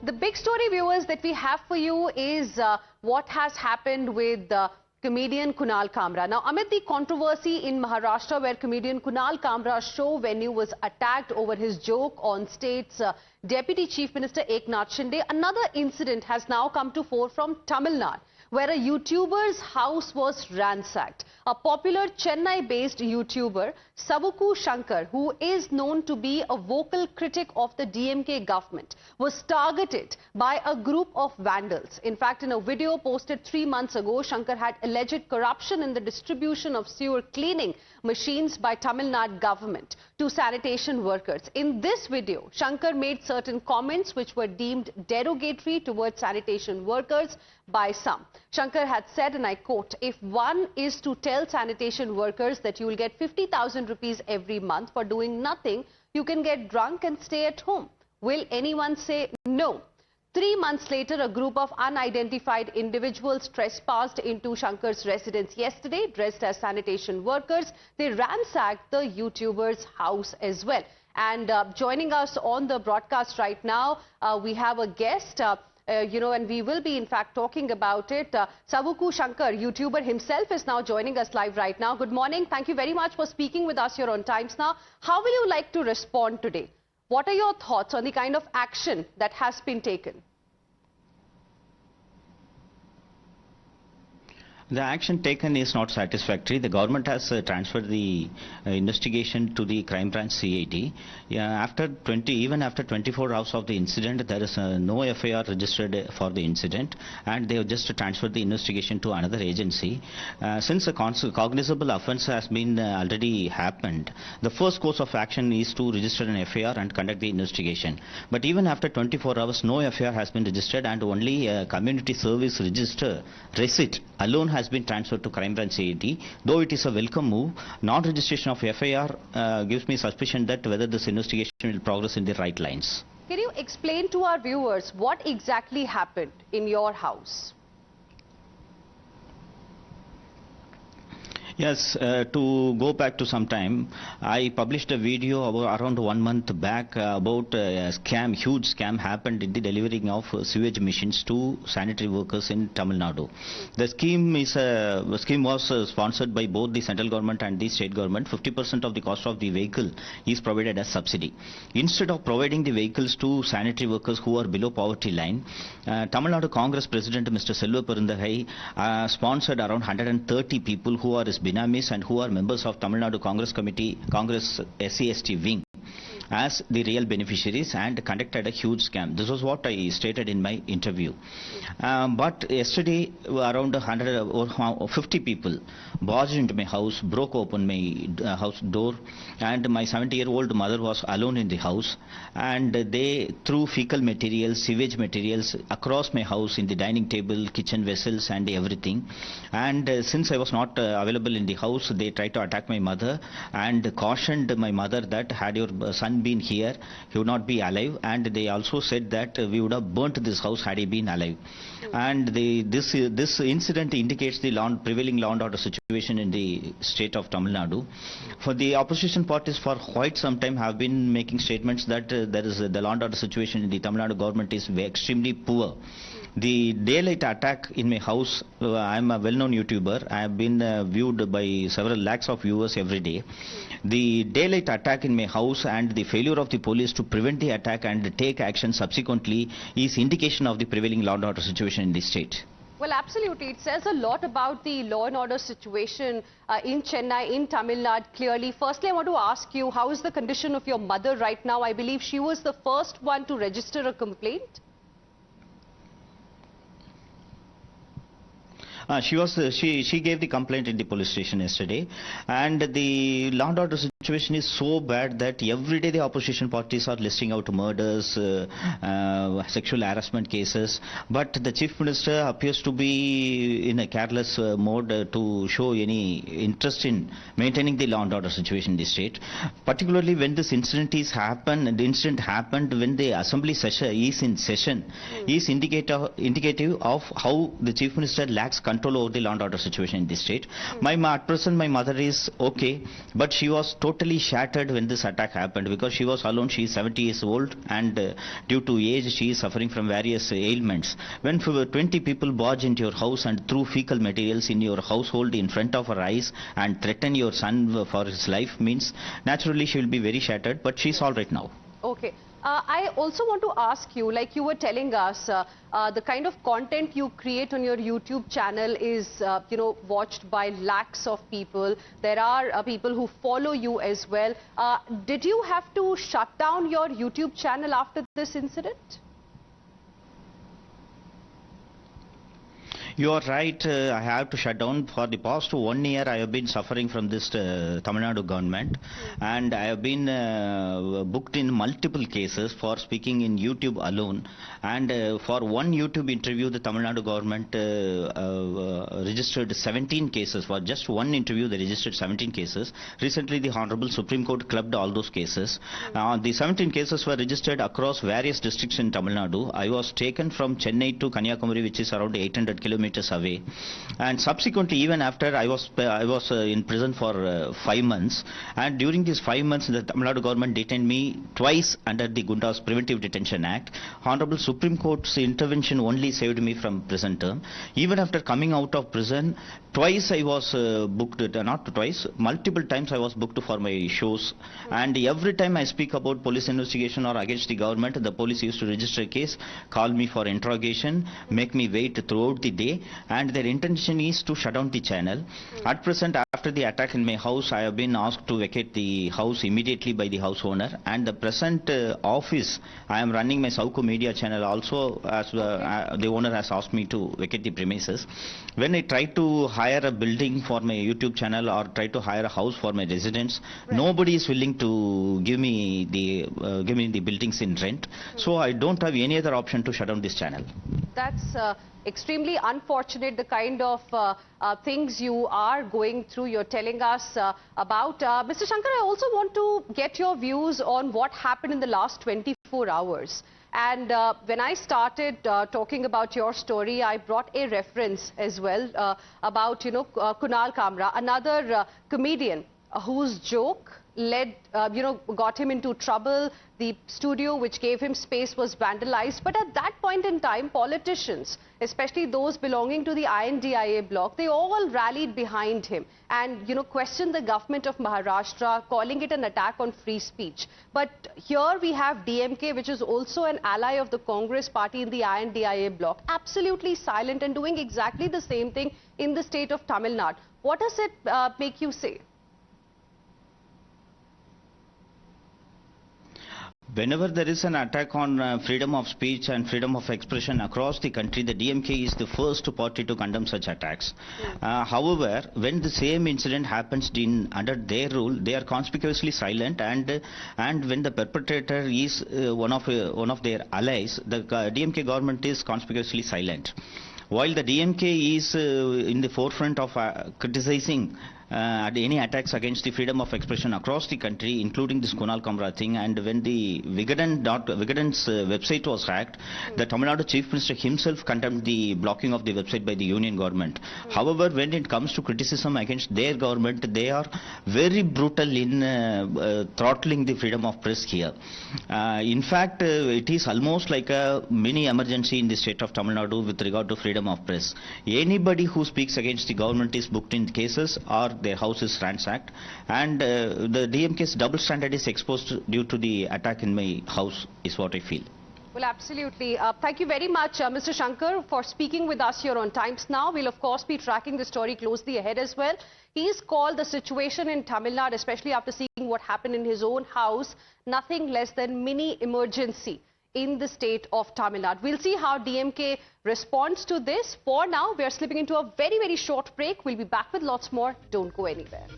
The big story, viewers, that we have for you is what has happened with comedian Kunal Kamra. Now, amid the controversy in Maharashtra where comedian Kunal Kamra's show venue was attacked over his joke on state's Deputy Chief Minister Eknath Shinde, another incident has now come to fore from Tamil Nadu, where a YouTuber's house was ransacked. A popular Chennai-based YouTuber, Savukku Shankar, who is known to be a vocal critic of the DMK government, was targeted by a group of vandals. In fact, in a video posted 3 months ago, Shankar had alleged corruption in the distribution of sewer cleaning machines by Tamil Nadu government to sanitation workers. In this video, Shankar made certain comments which were deemed derogatory towards sanitation workers by some. Shankar had said, and I quote, "If one is to tell sanitation workers that you will get 50,000 rupees every month for doing nothing, you can get drunk and stay at home. Will anyone say no?" 3 months later, a group of unidentified individuals trespassed into Shankar's residence yesterday, dressed as sanitation workers. They ransacked the YouTuber's house as well. And joining us on the broadcast right now, we have a guest, and we will be in fact talking about it. Savukku Shankar, YouTuber himself, is now joining us live right now. Good morning. Thank you very much for speaking with us here on Times Now. How will you like to respond today? What are your thoughts on the kind of action that has been taken? The action taken is not satisfactory. The government has transferred the investigation to the crime branch CID. Even after 24 hours of the incident, there is no FIR registered for the incident, and they have just transferred the investigation to another agency. Since a cognizable offence has been already happened, the first course of action is to register an FIR and conduct the investigation. But even after 24 hours, no FIR has been registered, and only a community service register receipt alone has been transferred to crime branch CID. Though it is a welcome move, non-registration of FIR gives me suspicion that whether this investigation will progress in the right lines. Can you explain to our viewers what exactly happened in your house? Yes, to go back to some time, I published a video around 1 month back about a scam, huge scam happened in the delivering of sewage machines to sanitary workers in Tamil Nadu. The scheme was sponsored by both the central government and the state government. 50% of the cost of the vehicle is provided as subsidy. Instead of providing the vehicles to sanitary workers who are below poverty line, Tamil Nadu Congress President Mr. Selva Perundagai sponsored around 130 people who are binamis and who are members of Tamil Nadu Congress Committee, Congress SC/ST wing, as the real beneficiaries, and conducted a huge scam. This was what I stated in my interview. But yesterday, around 150 people barged into my house, broke open my house door, and my 70-year-old mother was alone in the house, and they threw fecal materials, sewage materials across my house, in the dining table, kitchen vessels and everything. And since I was not available in the house, they tried to attack my mother and cautioned my mother that had your son been here, he would not be alive, and they also said that we would have burnt this house had he been alive. And this incident indicates the prevailing law and order situation in the state of Tamil Nadu. For the opposition parties, for quite some time have been making statements that the law and order situation in the Tamil Nadu government is extremely poor. The daylight attack in my house, I am a well-known YouTuber. I have been viewed by several lakhs of viewers every day. The daylight attack in my house and the failure of the police to prevent the attack and take action subsequently is indication of the prevailing law and order situation in the state. Well, absolutely. It says a lot about the law and order situation in Chennai, in Tamil Nadu, clearly. Firstly, I want to ask you, how is the condition of your mother right now? I believe she was the first one to register a complaint. She gave the complaint in the police station yesterday, and the law and order situation is so bad that every day the opposition parties are listing out murders, sexual harassment cases, but the chief minister appears to be in a careless mode to show any interest in maintaining the law and order situation in the state, particularly when this incident happened when the assembly session is in session, is indicative of how the chief minister lacks control over the law and order situation in the state. At present, my mother is okay, but she was totally totally shattered when this attack happened because she was alone. She is 70 years old and due to age she is suffering from various ailments. When 20 people barge into your house and threw fecal materials in your household in front of her eyes and threaten your son for his life means naturally she will be very shattered, but she's all right now. Okay. I also want to ask you, like you were telling us, the kind of content you create on your YouTube channel is, watched by lakhs of people. There are people who follow you as well. Did you have to shut down your YouTube channel after this incident? You are right. I have to shut down. For the past 1 year, I have been suffering from this Tamil Nadu government, and I have been booked in multiple cases for speaking in YouTube alone. And for one YouTube interview, the Tamil Nadu government registered 17 cases. For just one interview, they registered 17 cases. Recently, the Honorable Supreme Court clubbed all those cases. The 17 cases were registered across various districts in Tamil Nadu. I was taken from Chennai to Kanyakumari, which is around 800 kilometers away, and subsequently even after I was in prison for 5 months, and during these 5 months the Tamil Nadu government detained me twice under the Gunda's Preventive Detention Act. Honorable Supreme Court's intervention only saved me from prison term. Even after coming out of prison, twice I was booked, not twice, multiple times I was booked for my shows, and every time I speak about police investigation or against the government, the police used to register a case, call me for interrogation, make me wait throughout the day, and their intention is to shut down the channel. At present, after the attack in my house, I have been asked to vacate the house immediately by the house owner, and the present office, I am running my Savukku media channel also, as the owner has asked me to vacate the premises. When I try to hire a building for my YouTube channel or try to hire a house for my residents, nobody is willing to give me the buildings in rent. So I don't have any other option to shut down this channel. That's extremely unfortunate, the kind of things you are going through, you're telling us about. Mr. Shankar, I also want to get your views on what happened in the last 24 hours. And when I started talking about your story, I brought a reference as well about, Kunal Kamra, another comedian whose joke got him into trouble. The studio which gave him space was vandalized. But at that point in time, politicians, especially those belonging to the INDIA bloc, they all rallied behind him and, questioned the government of Maharashtra, calling it an attack on free speech. But here we have DMK, which is also an ally of the Congress party in the INDIA bloc, absolutely silent and doing exactly the same thing in the state of Tamil Nadu. What does it make you say? Whenever there is an attack on freedom of speech and freedom of expression across the country, the DMK is the first party to condemn such attacks. However, when the same incident happens under their rule, they are conspicuously silent, and when the perpetrator is one of their allies, the DMK government is conspicuously silent. While the DMK is in the forefront of criticizing any attacks against the freedom of expression across the country, including this Kunal Kamra thing, and when the Vigadan's website was hacked, the Tamil Nadu Chief Minister himself condemned the blocking of the website by the union government. However, when it comes to criticism against their government, they are very brutal in throttling the freedom of press here. In fact, it is almost like a mini emergency in the state of Tamil Nadu with regard to freedom of press. Anybody who speaks against the government is booked in cases or their house is ransacked, and the DMK's double standard is exposed due to the attack in my house, is what I feel. Well, absolutely. Thank you very much, Mr. Shankar, for speaking with us here on Times Now. We'll, of course, be tracking the story closely ahead as well. He's called the situation in Tamil Nadu, especially after seeing what happened in his own house, nothing less than mini emergency in the state of Tamil Nadu. We'll see how DMK responds to this. For now, we are slipping into a very, very short break. We'll be back with lots more. Don't go anywhere.